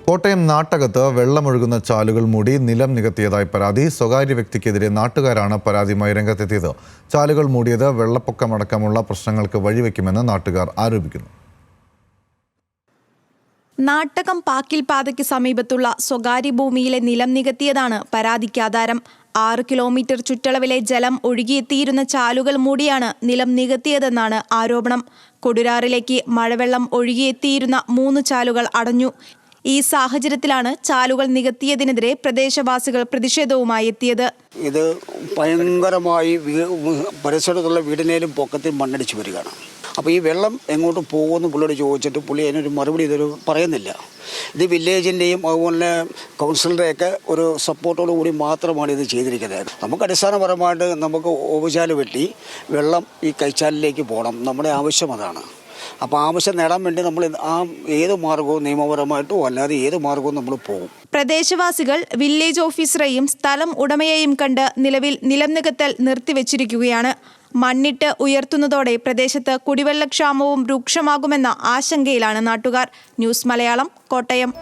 കോട്ടയം നാട്ടകത്ത് വെള്ളമൊഴുകുന്ന ചാലുകൾ മൂടി നിലം നികത്തിയതായി പരാതി. സ്വകാര്യ വ്യക്തിക്കെതിരെ നാട്ടുകാരാണ് പരാതിയുമായി രംഗത്തെത്തിയത്. ചാലുകൾ മൂടിയത് വെള്ളപ്പൊക്കമടക്കമുള്ള പ്രശ്നങ്ങൾക്ക് വഴിവെക്കുമെന്ന് നാട്ടുകാർ ആരോപിക്കുന്നു. നാട്ടകം പാക്കിൽ പാതയ്ക്ക് സമീപത്തുള്ള സ്വകാര്യ ഭൂമിയിലെ നിലം നികത്തിയതാണ് പരാതിക്ക് ആധാരം. 6 കിലോമീറ്റർ ചുറ്റളവിലെ ജലം ഒഴുകിയെത്തിയിരുന്ന ചാലുകൾ മൂടിയാണ് നിലം നികത്തിയതെന്നാണ് ആരോപണം. കൊടുരാറിലേക്ക് മഴവെള്ളം ഒഴുകിയെത്തിയിരുന്ന 3 ചാലുകൾ അടഞ്ഞു. ഈ സാഹചര്യത്തിലാണ് ചാലുകൾ നികത്തിയതിനെതിരെ പ്രദേശവാസികൾ പ്രതിഷേധവുമായി എത്തിയത്. ഇത് ഭയങ്കരമായി പരിസരത്തുള്ള വീടിനേലും പൊക്കത്തിൽ മണ്ണടിച്ചു വരികയാണ്. അപ്പോൾ ഈ വെള്ളം എങ്ങോട്ട് പോകുമെന്ന് പുള്ളിയോട് ചോദിച്ചിട്ട് പുള്ളി അതിനൊരു മറുപടി ഇതൊരു പറയുന്നില്ല. ഇത് വില്ലേജിൻ്റെയും അതുപോലെ കൗൺസിലറുടെയൊക്കെ ഒരു സപ്പോർട്ടോടു കൂടി മാത്രമാണ് ഇത് ചെയ്തിരിക്കുന്നത്. നമുക്ക് അടിസ്ഥാനപരമായിട്ട് നമുക്ക് ഓവുചാല് വെട്ടി വെള്ളം ഈ കൈച്ചാലിലേക്ക് പോകണം. നമ്മുടെ ആവശ്യം അതാണ്. അപ്പോൾ ആവശ്യം നേടാൻ വേണ്ടി നമ്മൾ ഏത് മാർഗവും നിയമപരമായിട്ടോ അല്ലാതെ ഏത് മാർഗവും നമ്മൾ പോകും. പ്രദേശവാസികൾ വില്ലേജ് ഓഫീസറെയും സ്ഥലം ഉടമയെയും കണ്ട് നിലവിൽ നിലം നികത്തൽ നിർത്തിവെച്ചിരിക്കുകയാണ്. മണ്ണിട്ട് ഉയർത്തുന്നതോടെ പ്രദേശത്ത് കുടിവെള്ളക്ഷാമവും രൂക്ഷമാകുമെന്ന ആശങ്കയിലാണ് നാട്ടുകാർ. ന്യൂസ് മലയാളം, കോട്ടയം.